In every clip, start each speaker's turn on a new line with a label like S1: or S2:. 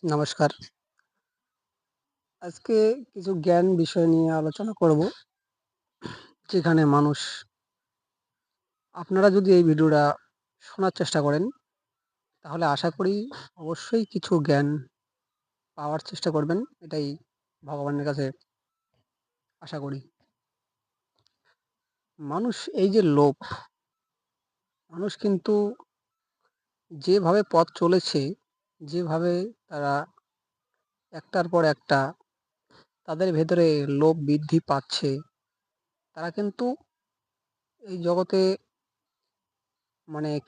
S1: নমস্কার। আজকে কিছু জ্ঞান বিষয় নিয়ে আলোচনা করব। যেখানে আপনারা যদি এই ভিডিওটা শোনার চেষ্টা করেন, তাহলে আশা করি অবশ্যই কিছু জ্ঞান পাওয়ার চেষ্টা করবেন। এটাই ভগবানের কাছে আশা করি। মানুষ এই যে লোভ, মানুষ কিন্তু যেভাবে পথ চলেছে, যেভাবে তারা একটার পর একটা তাদের ভেতরে লোভ বৃদ্ধি পাচ্ছে, তারা কিন্তু এই জগতে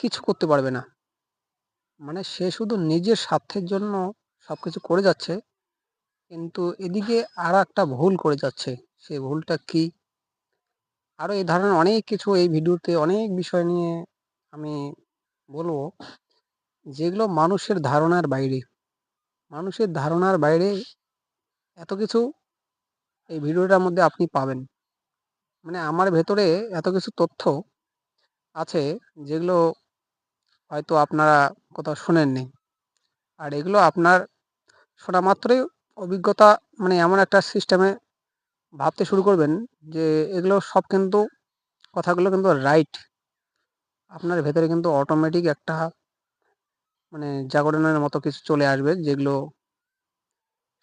S1: কিছু করতে পারবে না। সে শুধু নিজের স্বার্থের জন্য সবকিছু করে যাচ্ছে, কিন্তু এদিকে আরেকটা ভুল করে যাচ্ছে। সেই ভুলটা কি? আরো এই ধরনের অনেক কিছু এই ভিডিওতে অনেক বিষয় নিয়ে আমি বলবো, যেগুলো মানুষের ধারণার বাইরে। মানুষের ধারণার বাইরে এত কিছু এই ভিডিওটার মধ্যে আপনি পাবেন। আমার ভেতরে এত কিছু তথ্য আছে, যেগুলো হয়তো আপনারা কোথাও শোনেননি। আর এগুলো আপনার শোনা মাত্রই অভিজ্ঞতা, এমন একটা সিস্টেমে ভাবতে শুরু করবেন যে এগুলো সব কিন্তু, কথাগুলো কিন্তু রাইট। আপনার ভেতরে কিন্তু অটোমেটিক একটা জাগরণের মতো কিছু চলে আসবে, যেগুলো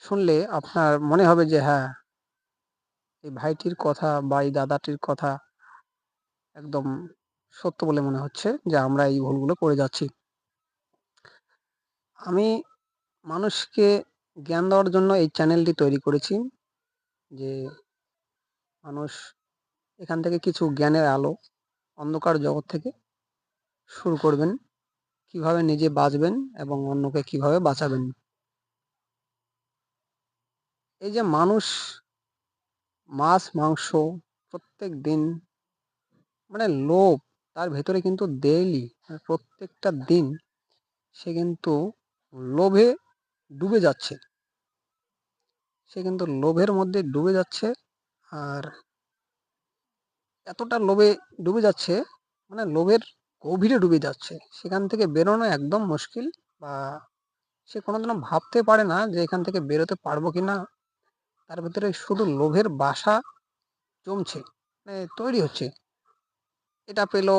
S1: শুনলে আপনার মনে হবে যে হ্যাঁ, এই ভাইটির কথা বা এই দাদাটির কথা একদম সত্য বলে মনে হচ্ছে, যে আমরা এই ভুলগুলো করে যাচ্ছি। আমি মানুষকে জ্ঞান দেওয়ার জন্য এই চ্যানেলটি তৈরি করেছি, যে মানুষ এখান থেকে কিছু জ্ঞানের আলো, অন্ধকার জগৎ থেকে শুরু করবেন, কিভাবে নিজে বাঁচবেন এবং অন্যকে কিভাবে বাঁচাবেন। এই যে মানুষ মাছ মাংস প্রত্যেক দিন, লোভ তার ভেতরে কিন্তু ডেইলি, প্রত্যেকটা দিন সে কিন্তু লোভে ডুবে যাচ্ছে। সে কিন্তু লোভের মধ্যে ডুবে যাচ্ছে। আর এতটা লোভে ডুবে যাচ্ছে, লোভের গভীরে ডুবে যাচ্ছে, সেখান থেকে বেরোনো একদম মুশকিল। বা সে কোনোদিনও ভাবতে পারে না যে এখান থেকে বেরোতে পারবো কি না। তার ভেতরে শুধু লোভের বাসা জমছে, তৈরি হচ্ছে। এটা পেলো,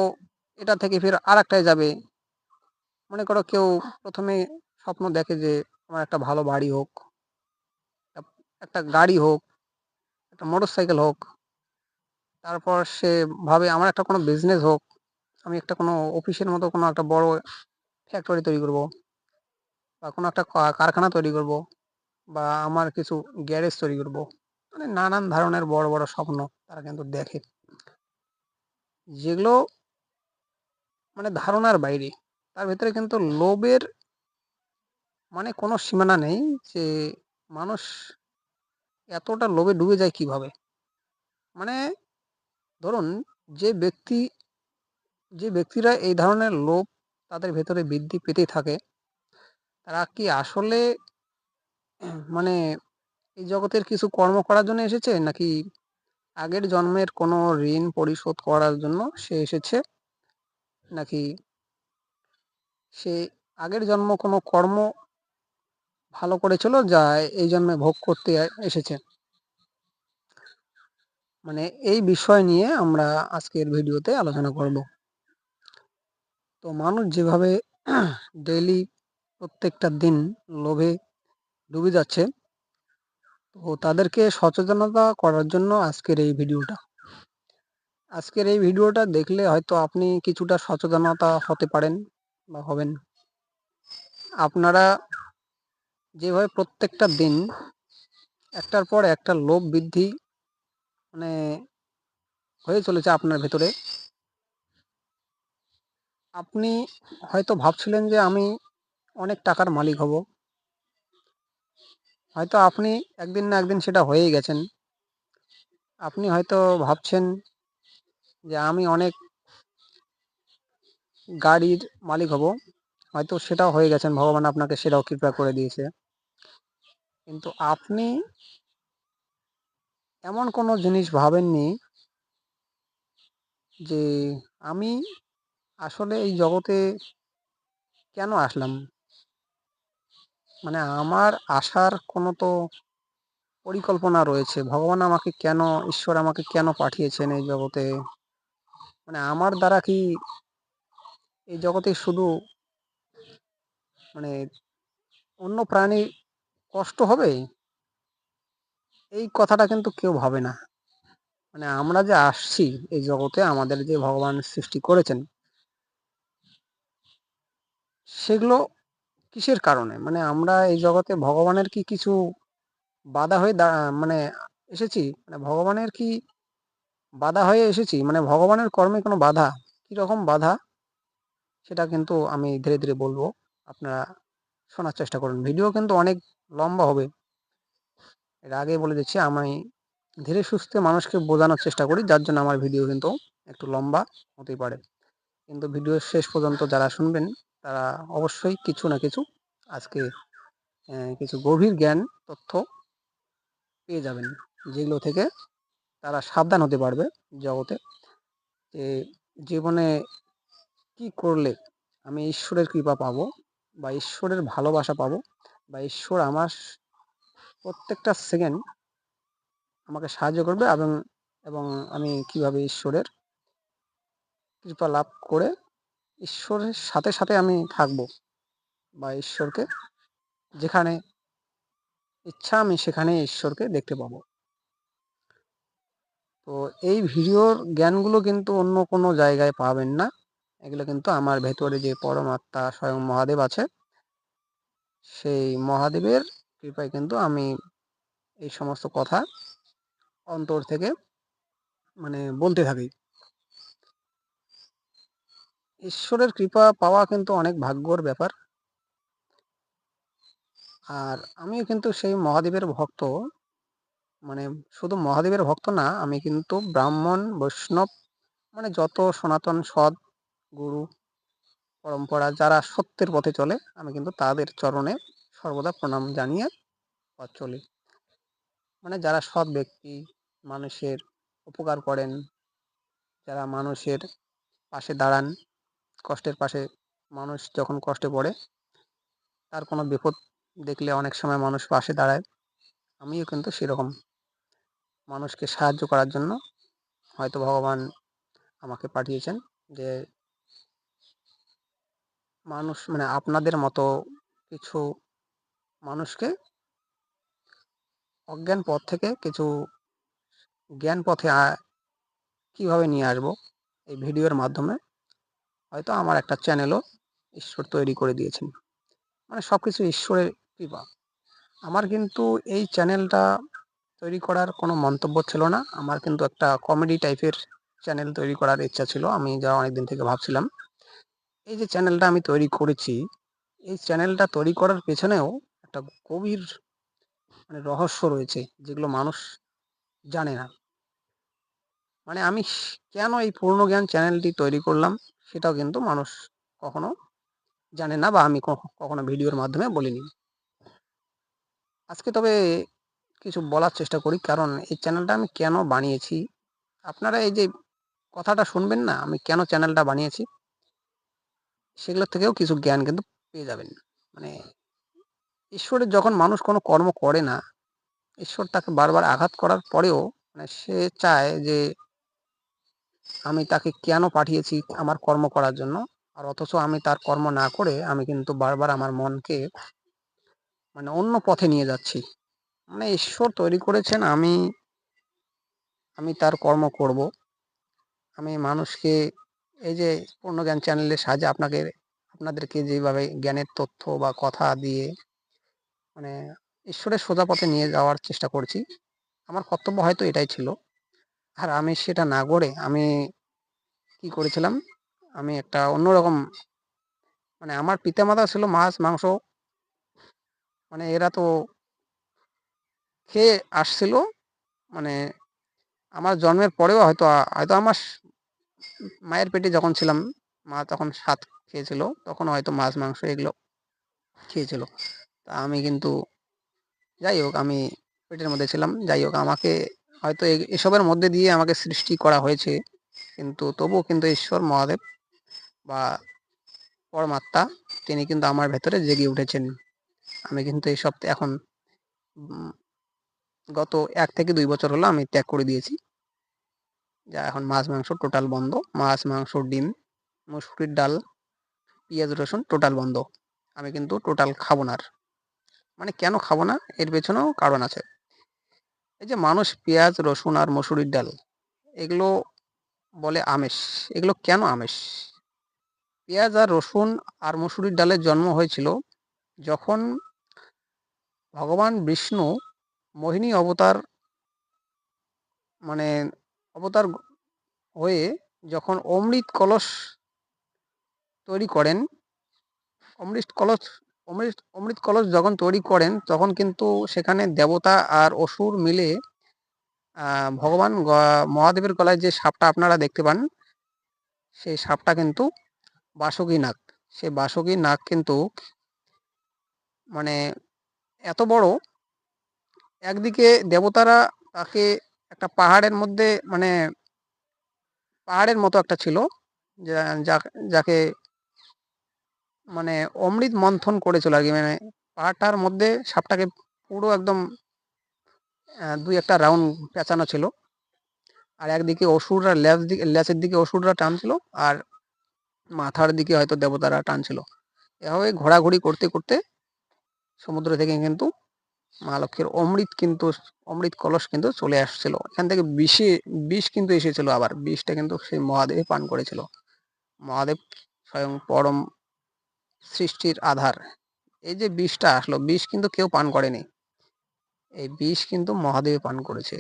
S1: এটা থেকে ফের আরেকটায় যাবে। মনে করো কেউ প্রথমে স্বপ্ন দেখে যে আমার একটা ভালো বাড়ি হোক, একটা গাড়ি হোক, একটা মোটরসাইকেল হোক। তারপর সে ভাবে আমার একটা কোনো বিজনেস হোক, আমি একটা কোনো অফিসের মতো কোনো একটা বড় ফ্যাক্টরি তৈরি করব, বা কোনো একটা কারখানা তৈরি করব, বা আমার কিছু গ্যারেজ তৈরি করব। নানান ধরনের বড় বড় স্বপ্ন তারা কিন্তু দেখে, যেগুলো ধারণার বাইরে। তার ভেতরে কিন্তু লোভের কোনো সীমানা নেই, যে মানুষ এতটা লোভে ডুবে যায় কিভাবে। মানে ধরুন, যে ব্যক্তি যে ব্যক্তিরা এই ধরনের লোভ তাদের ভেতরে বৃদ্ধি পেতে থাকে, তারা কি আসলে মানে এই জগতের কিছু কর্ম করার জন্য এসেছে, নাকি আগের জন্মের কোনো ঋণ পরিশোধ করার জন্য সে এসেছে, নাকি সে আগের জন্ম কোনো কর্ম ভালো করেছিল যা এই জন্মে ভোগ করতে এসেছে। এই বিষয় নিয়ে আমরা আজকের ভিডিওতে আলোচনা করব। তো মানুষ যেভাবে ডেইলি প্রত্যেকটা দিন লোভে ডুবে যাচ্ছে, তো তাদেরকে সচেতনতা করার জন্য আজকের এই ভিডিওটা দেখলে হয়তো আপনি কিছুটা সচেতনতা হতে পারেন বা হবেন। আপনারা যেভাবে প্রত্যেকটা দিন একটার পর একটা লোভ বৃদ্ধি মানে হয়ে চলেছে আপনার ভেতরে, আপনি হয়তো ভাবছিলেন যে আমি অনেক টাকার মালিক হব। হয়তো আপনি একদিন না একদিন সেটা হয়েই গেছেন। আপনি হয়তো ভাবছেন যে আমি অনেক গাড়ির মালিক হব। হয়তো সেটাও হয়ে গেছেন, ভগবান আপনাকে সেটাও কৃপা করে দিয়েছে। কিন্তু আপনি এমন কোনো জিনিস ভাবেননি যে আমি আসলে এই জগতে কেন আসলাম। মানে আমার আসার কোনো তো পরিকল্পনা রয়েছে। ভগবান আমাকে কেন, ঈশ্বর আমাকে কেন পাঠিয়েছেন এই জগতে? মানে আমার দ্বারা কি এই জগতে শুধু মানে অন্য প্রাণীর কষ্ট হবে? এই কথাটা কিন্তু কেউ ভাবে না। মানে আমরা যে আসছি এই জগতে, আমাদের যে ভগবান সৃষ্টি করেছেন, সেগুলো কিসের কারণে? মানে আমরা এই জগতে ভগবানের কি কিছু বাধা হয়ে মানে এসেছি? মানে ভগবানের কি বাধা হয়ে এসেছি? মানে ভগবানের কর্মে কোনো বাধা? কিরকম বাধা? সেটা কিন্তু আমি ধীরে ধীরে বলবো। আপনারা শোনার চেষ্টা করুন। ভিডিও কিন্তু অনেক লম্বা হবে। এর আগেই বলে দিচ্ছি, আমি ধীরে সুস্থে মানুষকে বোঝানোর চেষ্টা করি, যার জন্য আমার ভিডিও কিন্তু একটু লম্বা হতেই পারে। কিন্তু ভিডিওর শেষ পর্যন্ত যারা শুনবেন, তারা অবশ্যই কিছু না কিছু আজকে কিছু গভীর জ্ঞান তথ্য পেয়ে যাবেন, যেগুলো থেকে তারা সাবধান হতে পারবে জগতে, যে জীবনে কি করলে আমি ঈশ্বরের কৃপা পাবো, বা ঈশ্বরের ভালোবাসা পাবো, বা ঈশ্বর আমার প্রত্যেকটা সেকেন্ড আমাকে সাহায্য করবে, এবং এবং আমি কিভাবে ঈশ্বরের কৃপা লাভ করে ঈশ্বরের সাথে সাথে আমি থাকবো, বা ঈশ্বরকে যেখানে ইচ্ছা আমি সেখানে ঈশ্বরকে দেখতে পাবো। তো এই ভিডিওর জ্ঞানগুলো কিন্তু অন্য কোনো জায়গায় পাবেন না। এগুলো কিন্তু আমার ভেতরে যে পরমাত্মা স্বয়ং মহাদেব আছে, সেই মহাদেবের কৃপায় কিন্তু আমি এই সমস্ত কথা অন্তর থেকে মানে বলতে থাকি। ঈশ্বরের কৃপা পাওয়া কিন্তু অনেক ভাগ্যর ব্যাপার। আর আমিও কিন্তু সেই মহাদেবের ভক্ত। মানে শুধু মহাদেবের ভক্ত না, আমি কিন্তু ব্রাহ্মণ, বৈষ্ণব, মানে যত সনাতন সৎ গুরু পরম্পরা যারা সত্যের পথে চলে, আমি কিন্তু তাদের চরণে সর্বদা প্রণাম জানিয়ে পথ চলি। মানে যারা সৎ ব্যক্তি, মানুষের উপকার করেন, যারা মানুষের পাশে দাঁড়ান, কষ্টের পাশে, মানুষ যখন কষ্টে পড়ে, তার কোনো বিপদ দেখলে অনেক সময় মানুষ পাশে দাঁড়ায়। আমিও কিন্তু সেরকম মানুষকে সাহায্য করার জন্য হয়তো ভগবান আমাকে পাঠিয়েছেন, যে মানুষ মানে আপনাদের মতো কিছু মানুষকে অজ্ঞান পথ থেকে কিছু জ্ঞান পথে কিভাবে নিয়ে আসবো এই ভিডিওর মাধ্যমে। হয়তো আমার একটা চ্যানেলও ঈশ্বর তৈরি করে দিয়েছেন। মানে সবকিছু ঈশ্বরের কৃপা। আমার কিন্তু এই চ্যানেলটা তৈরি করার কোনো মন্তব্য ছিল না। আমার কিন্তু একটা কমেডি টাইপের চ্যানেল তৈরি করার ইচ্ছা ছিল, আমি যা অনেকদিন থেকে ভাবছিলাম। এই যে চ্যানেলটা আমি তৈরি করেছি, এই চ্যানেলটা তৈরি করার পেছনেও একটা গভীর মানে রহস্য রয়েছে, যেগুলো মানুষ জানে না। মানে আমি কেন এই পূর্ণ জ্ঞান চ্যানেলটি তৈরি করলাম, সেটাও কিন্তু মানুষ কখনো জানে না, বা আমি কখনো ভিডিওর মাধ্যমে বলিনি। আজকে তবে কিছু বলার চেষ্টা করি, কারণ এই চ্যানেলটা আমি কেন বানিয়েছি। আপনারা এই যে কথাটা শুনবেন না, আমি কেন চ্যানেলটা বানিয়েছি, সেগুলোর থেকেও কিছু জ্ঞান কিন্তু পেয়ে যাবেন। মানে ঈশ্বরের যখন মানুষ কোনো কর্ম করে না, ঈশ্বর তাকে বারবার আঘাত করার পরেও মানে সে চায় যে আমি তাকে কেন পাঠিয়েছি আমার কর্ম করার জন্য, আর অথচ আমি তার কর্ম না করে আমি কিন্তু বারবার আমার মনকে মানে অন্য পথে নিয়ে যাচ্ছি। মানে ঈশ্বর তৈরি করেছেন, আমি আমি তার কর্ম করব। আমি মানুষকে এই যে পূর্ণজ্ঞান চ্যানেলের সাহায্যে আপনাদেরকে যেভাবে জ্ঞানের তথ্য বা কথা দিয়ে মানে ঈশ্বরের সোজা পথে নিয়ে যাওয়ার চেষ্টা করছি, আমার কর্তব্য হয়তো এটাই ছিল। আর আমি সেটা না করে আমি কি করেছিলাম, আমি একটা অন্যরকম মানে আমার পিতামাতা ছিল মাছ মাংস, মানে এরা তো খেয়ে আসছিল। মানে আমার জন্মের পরেও হয়তো হয়তো আমার মায়ের পেটে যখন ছিলাম, মা তখন ভাত খেয়েছিল, তখন হয়তো মাছ মাংস এগুলো খেয়েছিল। তা আমি কিন্তু যাই হোক, আমি পেটের মধ্যে ছিলাম। যাই হোক, আমাকে হয়তো এসবের মধ্যে দিয়ে আমাকে সৃষ্টি করা হয়েছে, কিন্তু তবুও কিন্তু ঈশ্বর মহাদেব বা পরমাত্মা তিনি কিন্তু আমার ভেতরে জেগে উঠেছেন। আমি কিন্তু এই সপ্তাহে এখন গত 1 থেকে 2 বছর হলো আমি ত্যাগ করে দিয়েছি। যা এখন মাছ মাংস টোটাল বন্ধ। মাছ, মাংস, ডিম, মুসুরির ডাল, পেঁয়াজ, রসুন টোটাল বন্ধ। আমি কিন্তু টোটাল খাবো না আর। মানে কেন খাবো না? এর পেছনেও কারণ আছে। এই যে মানুষ পেঁয়াজ, রসুন আর মসুরির ডাল এগুলো বলে আমিষ। এগুলো কেন আমিষ? পেঁয়াজ আর রসুন আর মসুরির ডালের জন্ম হয়েছিল যখন ভগবান বিষ্ণু মোহিনী অবতার মানে অবতার হয়ে যখন অমৃত কলস তৈরি করেন, অমৃত কলস যখন তৈরি করেন তখন কিন্তু সেখানে দেবতা আর অসুর মিলে ভগবান মহাদেবের গলায় যে সাপটা আপনারা দেখতে পান, সেই সাপটা কিন্তু বাসুকী নাগ। সেই বাসুকী নাগ কিন্তু মানে এত বড়, একদিকে দেবতারা তাকে একটা পাহাড়ের মধ্যে মানে পাহাড়ের মতো একটা ছিল, যাকে মানে অমৃত মন্থন করেছিল আর কি। মানে পাহাড়টার মধ্যে সাপটাকে পুরো একদম 2-1টা রাউন্ড পেঁচানো ছিল। আর একদিকে অসুররা লেজের দিকে অসুররা টানছিল, আর মাথার দিকে হয়তো দেবতারা টানছিল। এভাবে ঘোরাঘুরি করতে করতে সমুদ্র থেকে কিন্তু মা লক্ষ্মীর অমৃত কলস কিন্তু চলে আসছিল। এখান থেকে বিষ কিন্তু এসেছিল, আবার বিষটা কিন্তু সেই মহাদেব পান করেছিল। মহাদেব স্বয়ং পরম সৃষ্টির আধার। এই যে বিষটা আসলো, বিষ কিন্তু কেউ পান করেনি, এই বিষ কিন্তু মহাদেব পান করেছে।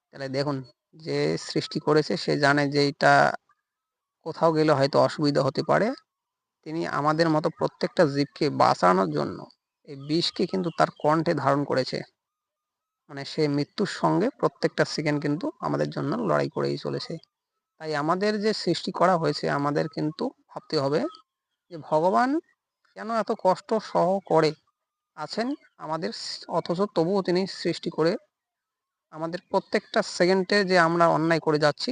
S1: তাহলে দেখুন, যে সৃষ্টি করেছে সে জানে যে এটা কোথাও গেলে হয়তো অসুবিধা হতে পারে। তিনি আমাদের মতো প্রত্যেকটা জীবকে বাঁচানোর জন্য এই বিষকে কিন্তু তার কণ্ঠে ধারণ করেছে। মানে সে মৃত্যুর সঙ্গে প্রত্যেকটা সেকেন্ড কিন্তু আমাদের জন্য লড়াই করেই চলেছে। তাই আমাদের যে সৃষ্টি করা হয়েছে, আমাদের কিন্তু ভাবতে হবে যে ভগবান কেন এত কষ্ট সহ করে আছেন আমাদের, অথচ তবুও তিনি সৃষ্টি করে আমাদের প্রত্যেকটা সেকেন্ডে যে আমরা অন্যায় করে যাচ্ছি,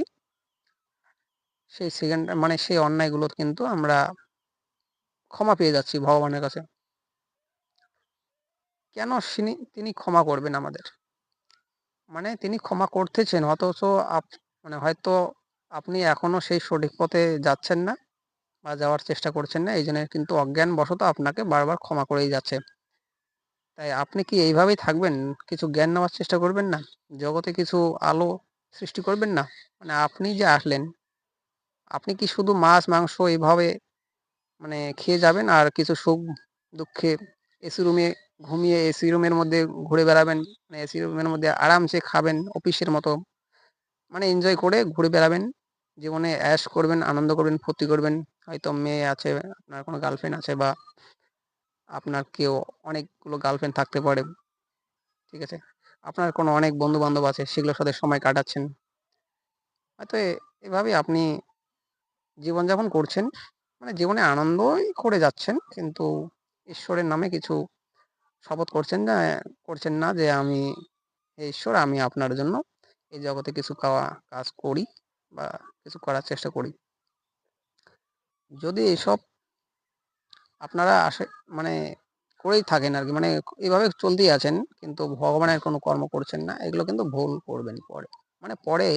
S1: সেই সেকেন্ড মানে সেই অন্যায়গুলো কিন্তু আমরা ক্ষমা পেয়ে যাচ্ছি ভগবানের কাছে। কেন তিনি ক্ষমা করবেন আমাদের? মানে তিনি ক্ষমা করতেছেন, অথচ মানে হয়তো আপনি এখনো সেই সঠিক পথে যাচ্ছেন না বা যাওয়ার চেষ্টা করছেন না। এই জন্য কিন্তু অজ্ঞানবশত আপনাকে বারবার ক্ষমা করেই যাচ্ছে। তাই আপনি কি এইভাবেই থাকবেন? কিছু জ্ঞান নেওয়ার চেষ্টা করবেন না? জগতে কিছু আলো সৃষ্টি করবেন না? মানে আপনি যে আসলেন, আপনি কি শুধু মাছ, মাংস এইভাবে মানে খেয়ে যাবেন আর কিছু সুখ দুঃখে এসি রুমে ঘুমিয়ে এসি রুমের মধ্যে ঘুরে বেড়াবেন, মানে এসি রুমের মধ্যে আরামসে খাবেন অফিসের মতো, মানে এনজয় করে ঘুরে বেড়াবেন, জীবনে অ্যাশ করবেন, আনন্দ করবেন, ফুর্তি করবেন। হয়তো মেয়ে আছে, আপনার কোনো গার্লফ্রেন্ড আছে, বা আপনার কেউ অনেকগুলো গার্লফ্রেন্ড থাকতে পারে, ঠিক আছে? আপনার কোনো অনেক বন্ধু বান্ধব আছে, সেগুলোর সাথে সময় কাটাচ্ছেন। হয়তো এভাবেই আপনি জীবনযাপন করছেন, মানে জীবনে আনন্দই করে যাচ্ছেন, কিন্তু ঈশ্বরের নামে কিছু শপথ করছেন না যে আমি, হে ঈশ্বর, আমি আপনার জন্য এই জগতে কিছু কাজ করি বা কিছু করার চেষ্টা করি। যদি এসব আপনারা মানে করেই থাকেন আর কি, মানে এভাবে চলতেই আছেন, কিন্তু ভগবানের কোনো কর্ম করছেন না, এগুলো কিন্তু ভুল করবেন পরে। মানে পরে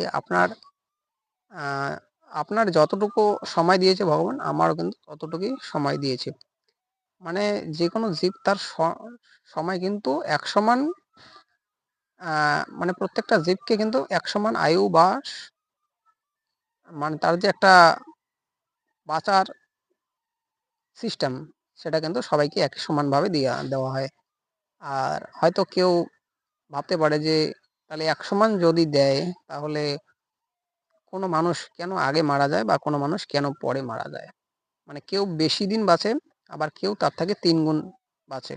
S1: আহ, আপনার যতটুকু সময় দিয়েছে ভগবান, আমারও কিন্তু ততটুকুই সময় দিয়েছে। মানে যে কোনো জীব তার সময় কিন্তু এক সমান, মানে প্রত্যেকটা জীবকে কিন্তু এক সমান আয়ু বা মানে তার যে একটা বাঁচার সিস্টেম, সেটা কিন্তু সবাইকে একই সমানভাবে দেওয়া হয়। আর হয়তো কেউ ভাবতে পারে যে তাহলে এক সমান যদি দেয়, তাহলে কোনো মানুষ কেন আগে মারা যায় বা কোনো মানুষ কেন পরে মারা যায়? মানে কেউ বেশি দিন বাঁচে, আবার কেউ তার থেকে 3 গুণ বাঁচে।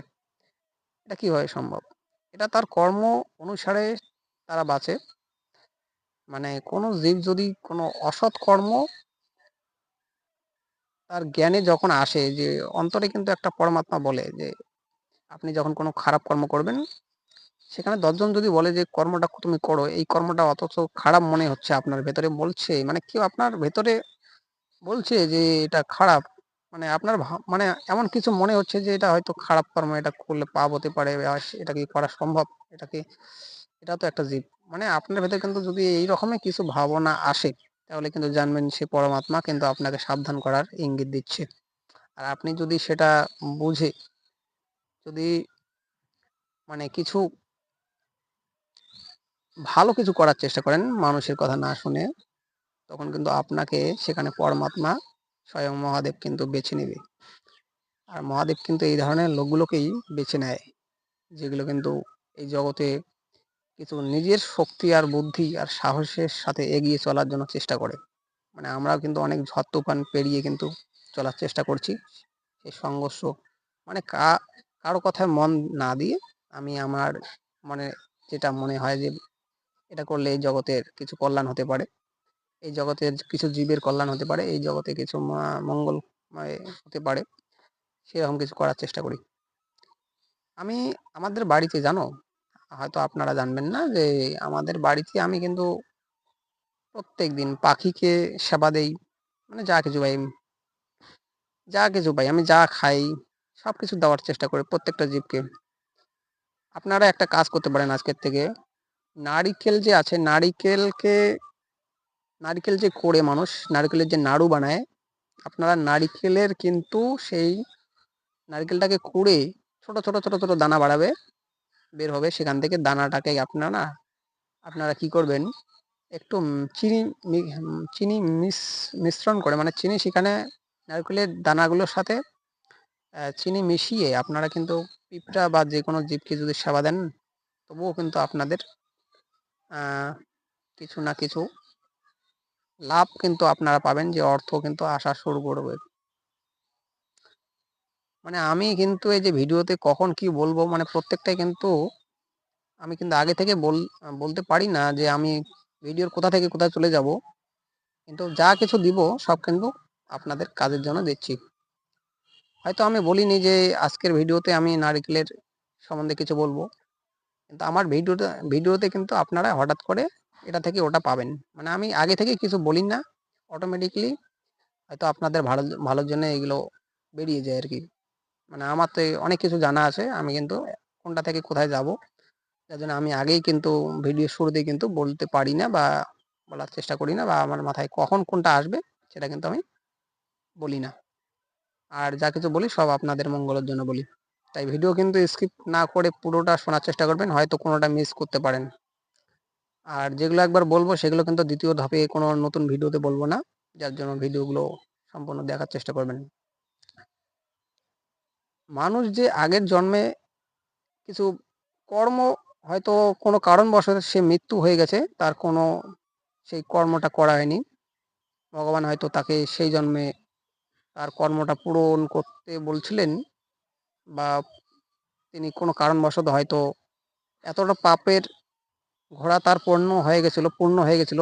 S1: এটা কিভাবে সম্ভব? এটা তার কর্ম অনুসারে তারা বাঁচে। মানে কোনো জীব যদি কোনো অসৎ কর্ম তার জ্ঞানে যখন আসে, যে অন্তরে কিন্তু একটা পরমাত্মা বলে যে আপনি যখন কোনো খারাপ কর্ম করবেন, সেখানে 10 জন যদি বলে যে কর্মটা তুমি করো, এই কর্মটা অথচ খারাপ মনে হচ্ছে আপনার ভেতরে, বলছে মানে কেউ আপনার ভেতরে বলছে যে এটা খারাপ, মানে আপনার মানে এমন কিছু মনে হচ্ছে যে এটা হয়তো খারাপ কর্ম, এটা করলে পাপ হতে পারে, এটা কি করা সম্ভব? এটা কি, এটা তো একটা জীব। মানে আপনার ভেতরে কিন্তু যদি এই রকমের কিছু ভাবনা আসে, তাহলে কিন্তু জানবেন সে পরমাত্মা কিন্তু আপনাকে সাবধান করার ইঙ্গিত দিচ্ছে। আর আপনি যদি সেটা বুঝে যদি মানে কিছু ভালো কিছু করার চেষ্টা করেন মানুষের কথা না শুনে, তখন কিন্তু আপনাকে সেখানে পরমাত্মা স্বয়ং মহাদেব কিন্তু বেছে নেবে। আর মহাদেব কিন্তু এই ধরনের লোকগুলোকেই বেছে নেয়, যেগুলো কিন্তু এই জগতে কিছু নিজের শক্তি আর বুদ্ধি আর সাহসের সাথে এগিয়ে চলার জন্য চেষ্টা করে। মানে আমরাও কিন্তু অনেক ঝড় তুফান পেরিয়ে কিন্তু চলার চেষ্টা করছি। সেই সংঘর্ষ মানে কারো কথায় মন না দিয়ে আমি আমার মানে যেটা মনে হয় যে এটা করলে এই জগতের কিছু কল্যাণ হতে পারে, এই জগতের কিছু জীবের কল্যাণ হতে পারে, এই জগতে কিছু মঙ্গলময় হতে পারে, সেরকম কিছু করার চেষ্টা করি। আমি আমাদের বাড়িতে জানো, হয়তো আপনারা জানবেন না যে আমাদের বাড়িতে আমি কিন্তু প্রত্যেকদিন পাখিকে সেবা দেই। মানে যা কিছু পাই, আমি যা খাই সবকিছু দেওয়ার চেষ্টা করি প্রত্যেকটা জীবকে। আপনারা একটা কাজ করতে পারেন আজকের থেকে, নারিকেল যে আছে, নারিকেল যে কোড়ে মানুষ নারকেলের যে নাড়ু বানায়, আপনারা নারিকেলের কিন্তু সেই নারিকেলটাকে কুড়ে ছোট ছোট ছোট ছোট দানা বের হবে, সেখান থেকে দানাটাকে আপনারা কি করবেন, একটু চিনি মিশ্রণ করে, মানে চিনি সেখানে নারকেলের দানাগুলোর সাথে চিনি মিশিয়ে আপনারা কিন্তু পিঁপড়া বা যে কোনো জীবকে যদি সেবা দেন, তবুও কিন্তু আপনাদের কিছু না কিছু লাভ কিন্তু আপনারা পাবেন, যে অর্থ কিন্তু আসা শুরু করবে। মানে আমি কিন্তু এই যে ভিডিওতে কখন কি বলবো, মানে প্রত্যেকটাই কিন্তু আমি কিন্তু আগে থেকে বলতে পারি না যে আমি ভিডিওর কোথা থেকে কোথায় চলে যাব। কিন্তু যা কিছু দিব সব কিন্তু আপনাদের কাজের জন্য দিচ্ছি। হয়তো আমি বলিনি যে আজকের ভিডিওতে আমি নারকেলের সম্বন্ধে কিছু বলবো, কিন্তু আমার ভিডিওতে কিন্তু আপনারা হঠাৎ করে এটা থেকে ওটা পাবেন। মানে আমি আগে থেকে কিছু বলি না, অটোমেটিকলি হয়তো আপনাদের ভালোর জন্য এগুলো বেরিয়ে যায় আর কি। মানে আমার তো অনেক কিছু জানা আছে, আমি কিন্তু কোনটা থেকে কোথায় যাব, যার জন্য আমি আগেই কিন্তু ভিডিও শুরুতেই কিন্তু বলতে পারি না বা বলার চেষ্টা করি না, বা আমার মাথায় কখন কোনটা আসবে সেটা কিন্তু আমি বলি না। আর যা কিছু বলি সব আপনাদের মঙ্গলের জন্য বলি। তাই ভিডিও কিন্তু স্কিপ না করে পুরোটা শোনার চেষ্টা করবেন, হয়তো কোনোটা মিস করতে পারেন। আর যেগুলো একবার বলবো সেগুলো কিন্তু দ্বিতীয় ধাপে কোনো নতুন ভিডিওতে বলবো না, যার জন্য ভিডিওগুলো সম্পূর্ণ দেখার চেষ্টা করবেন। মানুষ যে আগের জন্মে কিছু কর্ম, হয়তো কোনো কারণবশত সে মৃত্যু হয়ে গেছে, তার কোনো সেই কর্মটা করা হয়নি, ভগবান হয়তো তাকে সেই জন্মে তার কর্মটা পূরণ করতে বলছিলেন, বা তিনি কোনো কারণবশত হয়তো এতটা পাপের ঘোড়া তার পূর্ণ হয়ে গেছিল,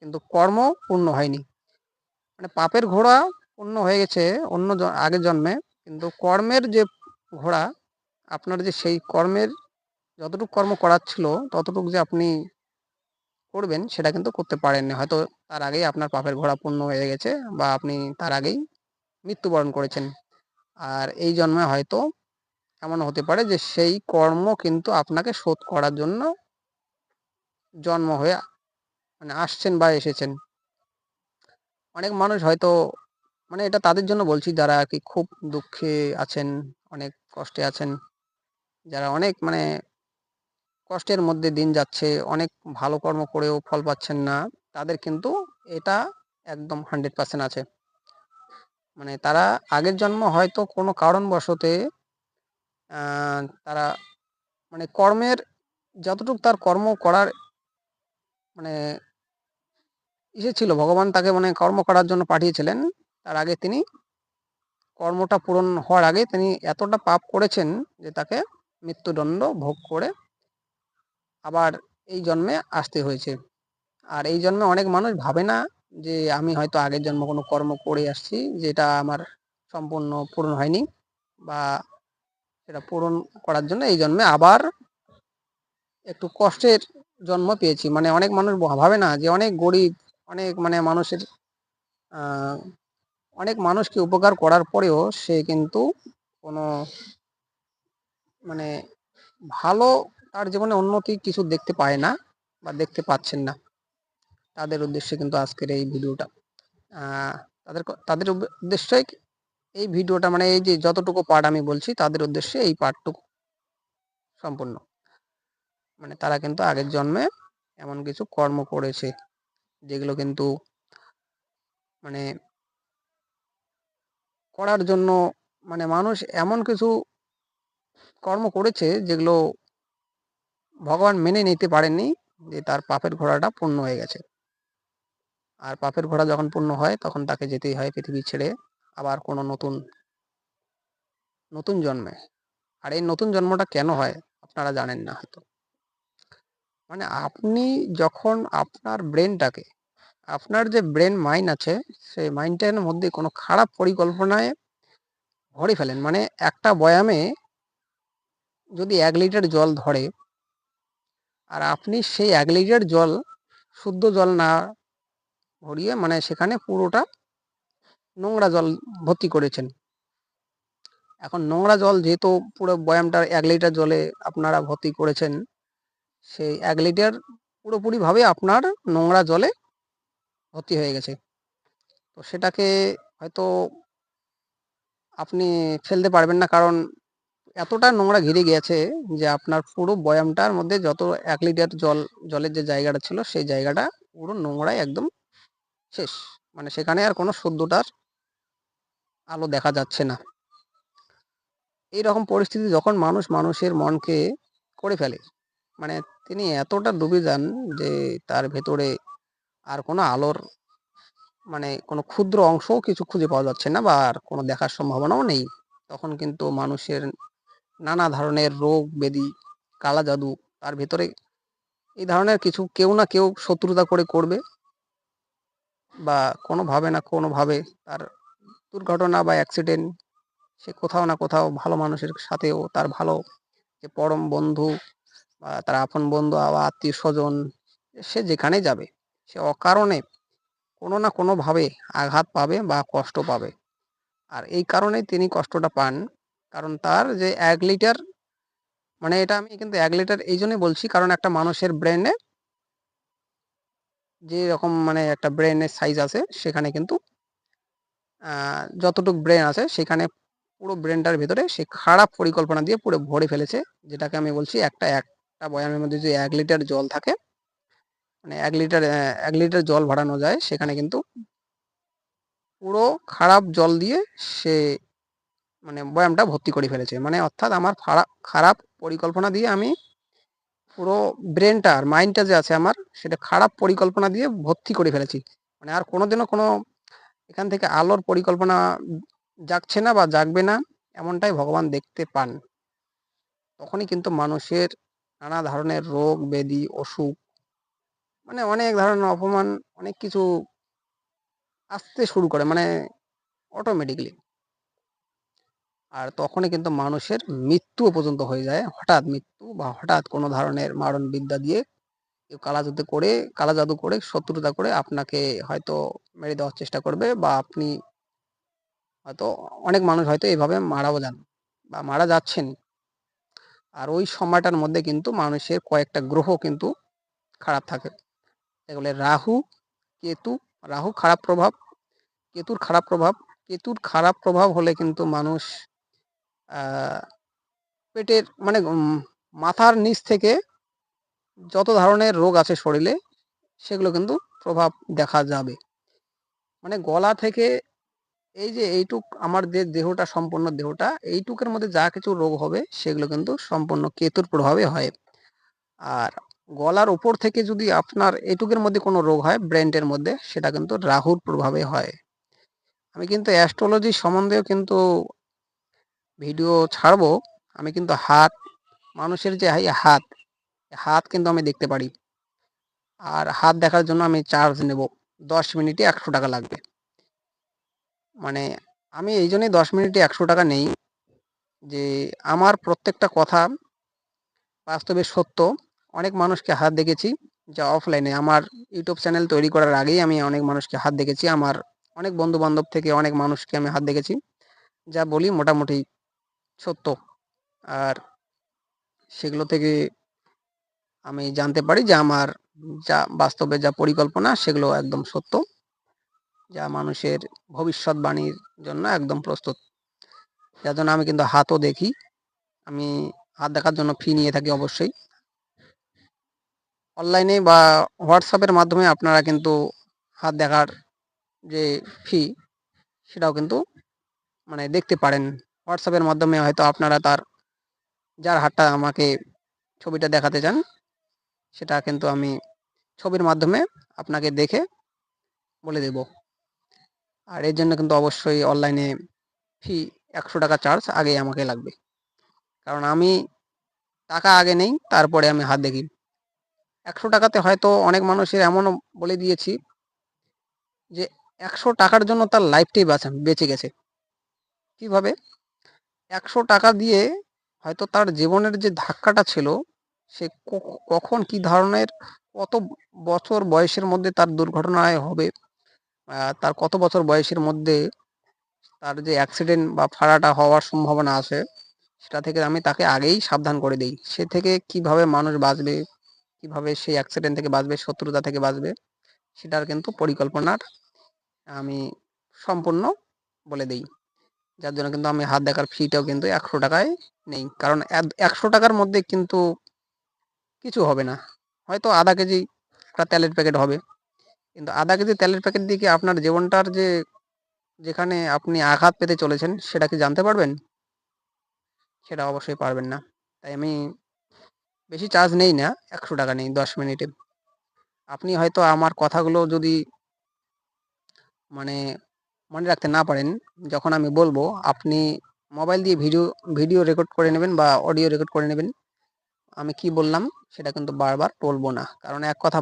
S1: কিন্তু কর্ম পূর্ণ হয়নি। মানে পাপের ঘোড়া পূর্ণ হয়ে গেছে আগের জন্মে, কিন্তু কর্মের যে ঘোড়া, আপনার যে সেই কর্মের যতটুকু কর্ম করার ছিল ততটুকু যে আপনি করবেন সেটা কিন্তু করতে পারেননি। হয়তো তার আগেই আপনার পাপের ঘোড়া পূর্ণ হয়ে গেছে, বা আপনি তার আগেই মৃত্যুবরণ করেছেন। আর এই জন্মে হয়তো এমন হতে পারে যে সেই কর্ম কিন্তু আপনাকে শোধ করার জন্য জন্ম হয়ে মানে আসছেন বা এসেছেন। অনেক মানুষ হয়তো, মানে এটা তাদের জন্য বলছি যারা আর কি খুব দুঃখে আছেন, অনেক কষ্টে আছেন, যারা অনেক মানে কষ্টের মধ্যে দিন যাচ্ছে, অনেক ভালো কর্ম করেও ফল পাচ্ছেন না, তাদের কিন্তু এটা একদম 100% আছে। মানে তারা আগের জন্ম হয়তো কোনো কারণবশতে তারা মানে কর্মের যতটুকু তার কর্ম করার মানে ছিল, ভগবান তাকে মানে কর্ম করার জন্য পাঠিয়েছিলেন, তার আগে তিনি কর্মটা পূরণ হওয়ার আগে তিনি এতটা পাপ করেছেন যে তাকে মৃত্যুদণ্ড ভোগ করে আবার এই জন্মে আসতে হয়েছে। আর এই জন্মে অনেক মানুষ ভাবে না যে আমি হয়তো আগের জন্ম কোনো কর্ম করে আসছি যেটা আমার সম্পূর্ণ পূরণ হয়নি, বা সেটা পূরণ করার জন্য এই জন্মে আবার একটু কষ্টের জন্ম পেয়েছি। মানে অনেক মানুষ ভাবে না যে অনেক গরিব, অনেক মানে মানুষের অনেক মানুষকে উপকার করার পরেও সে কিন্তু কোনো মানে ভালো তার জীবনে উন্নতি কিছু দেখতে পায় না বা দেখতে পাচ্ছেন না। তাদের উদ্দেশ্যে কিন্তু আজকের এই ভিডিওটা। তাদের উদ্দেশ্যে এই ভিডিওটা, মানে এই যে যতটুকু পার্ট আমি বলছি তাদের উদ্দেশ্যে এই পার্টটুকু সম্পূর্ণ। মানে তারা কিন্তু আগের জন্মে এমন কিছু কর্ম করেছে যেগুলো কিন্তু মানে করার জন্য মানে মানুষ এমন কিছু কর্ম করেছে যেগুলো ভগবান মেনে নিতে পারেননি, যে তার পাপের ঘোড়াটা পূর্ণ হয়ে গেছে। আর পাপের ঘোড়া যখন পূর্ণ হয় তখন তাকে যেতেই হয় পৃথিবী ছেড়ে আবার কোনো নতুন জন্মে। আর এই নতুন জন্মটা কেন হয় আপনারা জানেন না হয়তো। মানে আপনি যখন আপনার যে ব্রেন মাইন্ড আছে, সেই মাইন্ডটার মধ্যে কোনো খারাপ পরিকল্পনায় ভরে ফেলেন। মানে একটা বয়ামে যদি 1 লিটার জল ধরে, আর আপনি সেই 1 লিটার জল শুদ্ধ জল না ভরিয়ে মানে সেখানে পুরোটা নোংরা জল ভর্তি করেছেন। এখন নোংরা জল যেহেতু পুরো বয়ামটা 1 লিটার জলে আপনারা ভর্তি করেছেন, সেই 1 লিটার পুরোপুরিভাবে আপনার নোংরা জলে ভর্তি হয়ে গেছে। তো সেটাকে হয়তো আপনি ফেলতে পারবেন না, কারণ এতটা নোংরা ঘিরে গিয়েছে যে আপনার পুরো বয়ামটার মধ্যে যত 1 লিটার জলের যে জায়গাটা ছিল সেই জায়গাটা পুরো নোংরায় একদম শেষ। মানে সেখানে আর কোনো শুদ্ধতার আলো দেখা যাচ্ছে না। এইরকম পরিস্থিতি যখন মানুষের মনকে করে ফেলে, মানে তিনি এতটা ডুবে যান যে তার ভেতরে আর কোনো আলোর মানে কোনো ক্ষুদ্র অংশও কিছু খুঁজে পাওয়া যাচ্ছে না বা আর কোনো দেখার সম্ভাবনাও নেই। তখন কিন্তু মানুষের নানা ধরনের রোগ ব্যাধি, কালা জাদু তার ভেতরে এই ধরনের কিছু কেউ না কেউ শত্রুতা করবে বা কোনোভাবে না কোনোভাবে তার দুর্ঘটনা বা অ্যাক্সিডেন্ট, সে কোথাও না কোথাও ভালো মানুষের সাথেও তার ভালো যে পরম বন্ধু বা তার আপন বন্ধু বা আত্মীয়-স্বজন, সে যেখানেই যাবে সে অকারণে কোনো না কোনোভাবে আঘাত পাবে বা কষ্ট পাবে। আর এই কারণেই তিনি কষ্টটা পান, কারণ তার যে 1 লিটার, মানে এটা আমি কিন্তু 1 লিটার এইজন্যই বলছি কারণ একটা মানুষের ব্রেনে যেরকম মানে একটা ব্রেনের সাইজ আছে সেখানে কিন্তু যতটুক ব্রেন আছে সেখানে পুরো ব্রেনটার ভেতরে সে খারাপ পরিকল্পনা দিয়ে পুরো ভরে ফেলেছে। যেটাকে আমি বলছি একটা বয়ামের মধ্যে যে 1 লিটার জল থাকে, মানে 1 লিটার জল ভরানো যায় সেখানে কিন্তু পুরো খারাপ জল দিয়ে সে মানে বয়ামটা ভর্তি করে ফেলেছে। মানে অর্থাৎ আমার খারাপ পরিকল্পনা দিয়ে আমি পুরো ব্রেনটা আর মাইন্ডটা যে আছে আমার সেটা খারাপ পরিকল্পনা দিয়ে ভর্তি করে ফেলেছি। মানে আর কোনোদিনও কোনো এখান থেকে আলোর পরিকল্পনা জাগছে না বা জাগবে না, এমনটাই ভগবান দেখতে পান। তখনই কিন্তু মানুষের নানা ধরনের রোগ ব্যাধি অসুখ, মানে অনেক ধরনের অপমান, অনেক কিছু আসতে শুরু করে মানে অটোমেটিক্যালি। আর তখনই কিন্তু মানুষের মৃত্যুও পর্যন্ত হয়ে যায়। হঠাৎ মৃত্যু বা হঠাৎ কোনো ধরনের মারণ বিদ্যা দিয়ে কেউ কালা জাদু করে শত্রুতা করে আপনাকে হয়তো মেরে দেওয়ার চেষ্টা করবে, বা আপনি হয়তো অনেক মানুষ হয়তো এভাবে মারাও যান বা মারা যাচ্ছেন। আর ওই সময়টার মধ্যে কিন্তু মানুষের কয়েকটা গ্রহ কিন্তু খারাপ থাকে। এগুলো রাহু, কেতু। রাহু খারাপ প্রভাব, কেতুর খারাপ প্রভাব। কেতুর খারাপ প্রভাব হলে কিন্তু মানুষ পেটের মানে মাথার নিচ থেকে যত ধরনের রোগ আছে শরীরে সেগুলো কিন্তু প্রভাব দেখা যাবে। মানে গলা থেকে এই যে এইটুক আমার যে দেহটা, সম্পূর্ণ দেহটা এইটুকের মধ্যে যা কিছু রোগ হবে সেগুলো কিন্তু সম্পূর্ণ কেতুর প্রভাবে হয়। আর গলার উপর থেকে যদি আপনার এইটুকের মধ্যে কোনো রোগ হয় ব্রেনের মধ্যে, সেটা কিন্তু রাহুর প্রভাবে হয়। আমি কিন্তু অ্যাস্ট্রোলজি সম্বন্ধেও কিন্তু ভিডিও ছাড়বো। আমি কিন্তু মানুষের যে হাত, হাত কিন্তু আমি দেখতে পারি। আর হাত দেখার জন্য আমি চার্জ নেব। 10 মিনিটে 100 টাকা লাগবে। মানে আমি এই জন্যই 10 মিনিটে 100 টাকা নেই, যে আমার প্রত্যেকটা কথা বাস্তবে সত্য। অনেক মানুষকে হাত দেখেছি যা অফলাইনে, আমার ইউটিউব চ্যানেল তৈরি করার আগেই আমি অনেক মানুষকে হাত দেখেছি আমার অনেক বন্ধু-বান্ধব থেকে অনেক মানুষকে আমি হাত দেখেছি। যা বলি মোটামুটি সত্য। আর সেগুলো থেকে আমি জানতে পারি যে আমার যা বাস্তবে যা পরিকল্পনা সেগুলো একদম সত্য। যা মানুষের ভবিষ্যৎবাণীর জন্য একদম প্রস্তুত। যার জন্য আমি কিন্তু হাতও দেখি। আমি হাত দেখার জন্য ফি নিয়ে থাকি অবশ্যই। অনলাইনে বা হোয়াটসঅ্যাপের মাধ্যমে আপনারা কিন্তু হাত দেখার যে ফি সেটাও কিন্তু দেখতে পারেন। হোয়াটসঅ্যাপের মাধ্যমে হয়তো আপনারা যার হাতটা আমাকে ছবিটা দেখাতে চান সেটা কিন্তু আমি ছবির মাধ্যমে আপনাকে দেখে বলে দেব। আর এর জন্য কিন্তু অবশ্যই অনলাইনে ফি ৳১০০ চার্জ আগেই আমাকে লাগবে। কারণ আমি টাকা আগে নেই, তারপরে আমি হাত দেখি। ৳১০০ তে হয়তো অনেক মানুষের এমনও বলে দিয়েছি যে ৳১০০ জন্য তার লাইফটাই বেঁচে গেছে। কিভাবে? ৳১০০ দিয়ে হয়তো তার জীবনের যে ধাক্কাটা ছিল, সে কখন কি ধরনের কত বছর বয়সের মধ্যে তার দুর্ঘটনায় হবে, তার কত বছর বয়সের মধ্যে তার যে অ্যাক্সিডেন্ট বা ফাড়াটা হওয়ার সম্ভাবনা আছে, সেটা থেকে আমি তাকে আগেই সাবধান করে দেই। সে থেকে কিভাবে মানুষ বাঁচবে, কিভাবে সেই অ্যাক্সিডেন্ট থেকে বাঁচবে, শত্রুতা থেকে বাঁচবে, সেটার কিন্তু পরিকল্পনার আমি সম্পূর্ণ বলে দেই। যার জন্য কিন্তু আমি হাত দেখার ফিটাও কিন্তু ৳১০০ নেই। কারণ ৳১০০ মধ্যে কিন্তু কিছু হবে না। হয়তো আধা কেজি একটা তেলের প্যাকেট হবে। কিন্তু আধা কেজি তেলের প্যাকেট দিয়ে কি আপনার জীবনটার যেখানে আপনি আঘাত পেতে চলেছেন সেটা কি জানতে পারবেন? সেটা অবশ্যই পারবেন না। তাই আমি বেশি চার্জ নেই না, ৳১০০ নেই ১০ মিনিটে। আপনি হয়তো আমার কথাগুলো যদি মানে মনে রাখতে না পারেন, যখন আমি বলবো আপনি মোবাইল দিয়ে ভিডিও রেকর্ড করে নেবেন বা অডিও রেকর্ড করে নেবেন। আমি কি বললাম সেটা কিন্তু বারবার বলবো না। কারণ এক কথা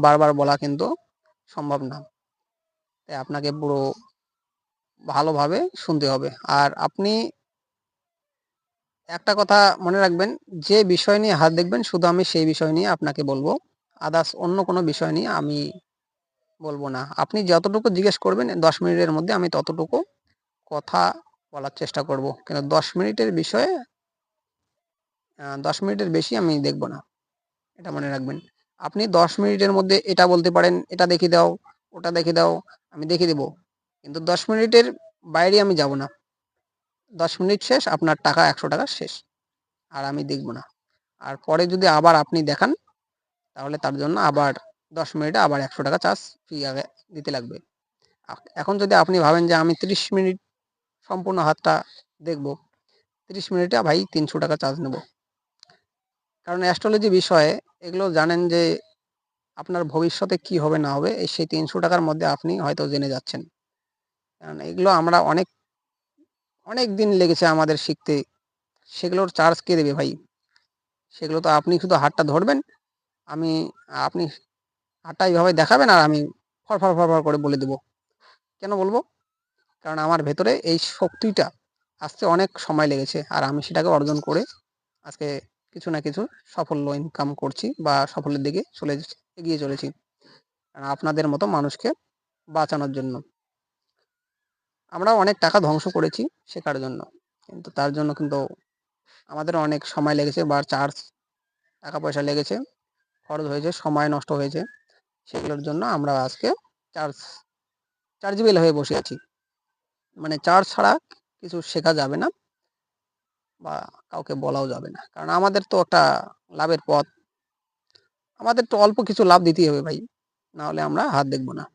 S1: বারবার বলা কিন্তু সম্ভব না। তাই আপনাকে পুরো ভালোভাবে শুনতে হবে। আর আপনি একটা কথা মনে রাখবেন, যে বিষয় নিয়ে হাত দেখবেন শুধু আমি সেই বিষয় নিয়ে আপনাকে বলবো। আদার্স অন্য কোনো বিষয় নিয়ে আমি বলবো না। আপনি যতটুকু জিজ্ঞেস করবেন ১০ মিনিটের মধ্যে আমি ততটুকু কথা বলার চেষ্টা করব। কিন্তু ১০ মিনিটের বিষয়ে ১০ মিনিটের বেশি আমি দেখব না। এটা মনে রাখবেন। আপনি ১০ মিনিটের মধ্যে এটা বলতে পারেন, "এটা দেখিয়ে দাও, ওটা দেখিয়ে দাও।" আমি দেখিয়ে দেব। কিন্তু ১০ মিনিটের বাইরে আমি যাব না। ১০ মিনিট শেষ, আপনার টাকা ৳১০০ শেষ। আর আমি দেখব না। আর পরে যদি আবার আপনি দেখান, তাহলে তার জন্য আবার ১০ মিনিটে আবার ৳১০০ চার্জ ফি আগে দিতে লাগবে। এখন যদি আপনি ভাবেন যে আমি ৩০ মিনিট সম্পূর্ণ হাতটা দেখব, ৩০ মিনিটে ভাই ৳৩০০ চার্জ নেব। কারণ অ্যাস্ট্রোলজি বিষয়ে এগুলো জানেন যে আপনার ভবিষ্যতে কি হবে না হবে সেই ৳৩০০ মধ্যে আপনি হয়তো জেনে যাচ্ছেন। কারণ এগুলো আমরা অনেক দিন লেগেছে আমাদের শিখতে। সেগুলোর চার্জ কে দেবে ভাই? সেগুলো তো আপনি শুধু হাতটা ধরবেন, আমি আপনি হাতটা এইভাবে দেখাবেন আর আমি ফরফর করে বলে দেব। কেন বলব? কারণ আমার ভেতরে এই শক্তিটা আসতে অনেক সময় লেগেছে। আর আমি সেটাকে অর্জন করে আজকে কিছু না কিছু সাফল্য ইনকাম করছি বা সাফল্যের দিকে এগিয়ে চলেছি। আপনাদের মতো মানুষকে বাঁচানোর জন্য। আমরাও অনেক টাকা ধ্বংস করেছি শেখার জন্য। কিন্তু তার জন্য কিন্তু আমাদেরও অনেক সময় লেগেছে বা টাকা পয়সা লেগেছে, খরচ হয়েছে, সময় নষ্ট হয়েছে। সেগুলোর জন্য আমরা আজকে চার্জ চার্জেবল হয়ে বসে আছি। চার্জ ছাড়া কিছু শেখা যাবে না বা কাউকে বলাও যাবে না। কারণ আমাদের তো একটা লাভের পথ। আমাদের তো অল্প কিছু লাভ দিতেই হবে ভাই। না হলে আমরা হাত দেখব না।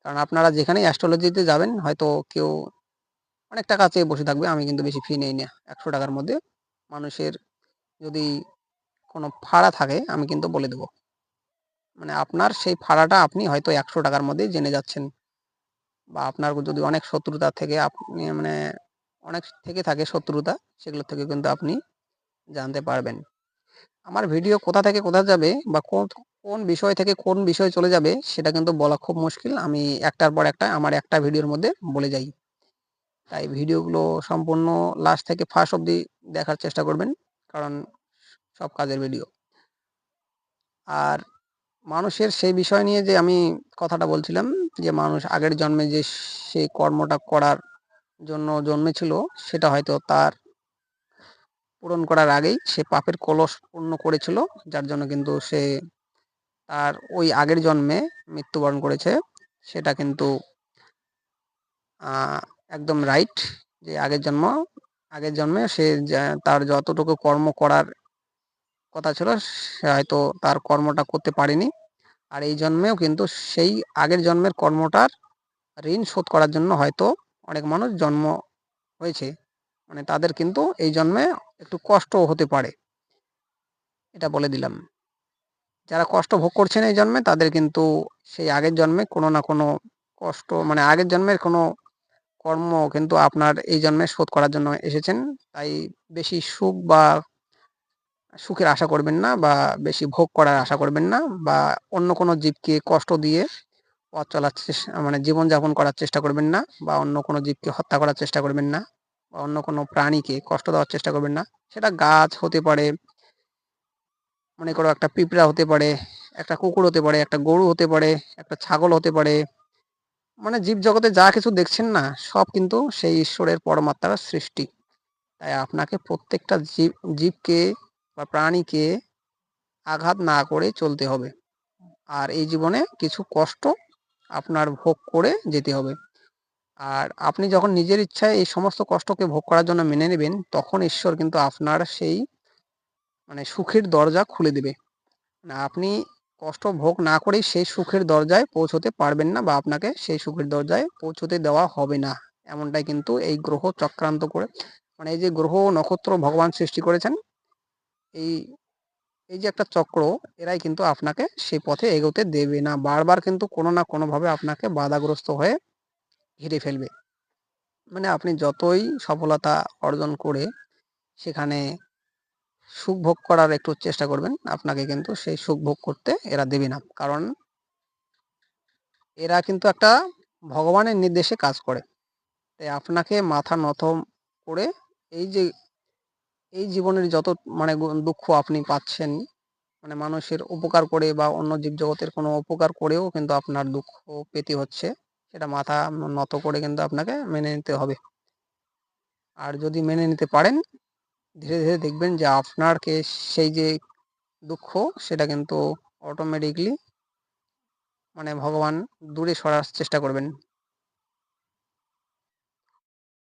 S1: কারণ আপনারা যেখানেই অ্যাস্ট্রোলজিতে যাবেন হয়তো কেউ অনেক টাকা চেয়ে বসে থাকবে। আমি কিন্তু বেশি ফি নেই না। ৳১০০ মধ্যে মানুষের যদি কোনো ফাঁড়া থাকে আমি কিন্তু বলে দেব। আপনার সেই ফাঁড়াটা আপনি হয়তো ৳১০০ মধ্যেই জেনে যাচ্ছেন বা আপনার যদি অনেক শত্রুতা থেকে আপনি অনেক থেকে থাকে শত্রুতা, সেগুলো থেকে কিন্তু আপনি জানতে পারবেন। আমার ভিডিও কোথা থেকে কোথায় যাবে বা কোন বিষয় থেকে কোন বিষয়ে চলে যাবে সেটা কিন্তু বলা খুব মুশকিল। আমি একটার পর একটা আমার একটা ভিডিওর মধ্যে বলে যাই। তাই ভিডিওগুলো সম্পূর্ণ লাস্ট থেকে ফার্স্ট অব্দি দেখার চেষ্টা করবেন। কারণ সব কাজের ভিডিও। আর মানুষের সেই বিষয় নিয়ে যে আমি কথাটা বলছিলাম যে মানুষ আগের জন্মে যে সেই কর্মটা করার জন্য জন্মেছিল, সেটা হয়তো তার পূরণ করার আগেই সে পাপের কলস পূর্ণ করেছিল, যার জন্য কিন্তু সে তার ওই আগের জন্মে মৃত্যুবরণ করেছে। সেটা কিন্তু একদম রাইট, যে আগের জন্মে সে তার যতটুকু কর্ম করার কথা ছিল সে হয়তো তার কর্মটা করতে পারেনি। আর এই জন্মেও কিন্তু সেই আগের জন্মের কর্মটার ঋণ শোধ করার জন্য হয়তো অনেক মানুষ জন্ম হয়েছে। মানে তাদের কিন্তু এই জন্মে একটু কষ্টও হতে পারে, এটা বলে দিলাম। যারা কষ্ট ভোগ করছেন এই জন্মে, তাদের কিন্তু সেই আগের জন্মে কোনো না কোনো কষ্ট, মানে আগের জন্মের কোনো কর্ম কিন্তু আপনার এই জন্মে শোধ করার জন্য এসেছেন। তাই বেশি সুখ বা সুখের আশা করবেন না, বা বেশি ভোগ করার আশা করবেন না, বা অন্য কোনো জীবকে কষ্ট দিয়ে পথ চলার মানে জীবনযাপন করার চেষ্টা করবেন না, বা অন্য কোনো জীবকে হত্যা করার চেষ্টা করবেন না, বা অন্য কোনো প্রাণীকে কষ্ট দেওয়ার চেষ্টা করবেন না। সেটা গাছ হতে পারে, মনে করো একটা পিঁপড়া হতে পারে, একটা কুকুর হতে পারে, একটা গরু হতে পারে, একটা ছাগল হতে পারে। মানে জীবজগতে যা কিছু দেখছেন না, সব কিন্তু সেই ঈশ্বরের পরমাত্মার সৃষ্টি। তাই আপনাকে প্রত্যেকটা জীবকে বা প্রাণীকে আঘাত না করে চলতে হবে। আর এই জীবনে কিছু কষ্ট আপনার ভোগ করে যেতে হবে। আর আপনি যখন নিজের ইচ্ছায় এই সমস্ত কষ্টকে ভোগ করার জন্য মেনে নেবেন, তখন ঈশ্বর কিন্তু আপনার সেই মানে সুখের দরজা খুলে দেবে। না, আপনি কষ্ট ভোগ না করেই সেই সুখের দরজায় পৌঁছতে পারবেন না, বা আপনাকে সেই সুখের দরজায় পৌঁছতে দেওয়া হবে না। এমনটাই কিন্তু এই গ্রহ চক্রান্ত করে, মানে এই যে গ্রহ নক্ষত্র ভগবান সৃষ্টি করেছেন, এই এই যে একটা চক্র, এরাই কিন্তু আপনাকে সেই পথে এগোতে দেবে না। বারবার কিন্তু কোনো না কোনোভাবে আপনাকে বাধাগ্রস্ত হয়ে ঘিরে ফেলবে। মানে আপনি যতই সফলতা অর্জন করে সেখানে সুখ ভোগ করার একটু চেষ্টা করবেন, আপনাকে কিন্তু সেই সুখ ভোগ করতে এরা দেবে না। কারণ এরা কিন্তু একটা ভগবানের নির্দেশে কাজ করে। তাই আপনাকে মাথা নত করে এই যে এই জীবনের যত মানে দুঃখ আপনি পাচ্ছেন, মানে মানুষের উপকার করে বা অন্য জীবজগতের কোনো উপকার করেও কিন্তু আপনার দুঃখ পেতে হচ্ছে, সেটা মাথা নত করে কিন্তু আপনাকে মেনে নিতে হবে। আর যদি মেনে নিতে পারেন, ধীরে ধীরে দেখবেন যে আপনারকে সেই যে দুঃখ, সেটা কিন্তু অটোমেটিকলি মানে ভগবান দূরে সরার চেষ্টা করবেন।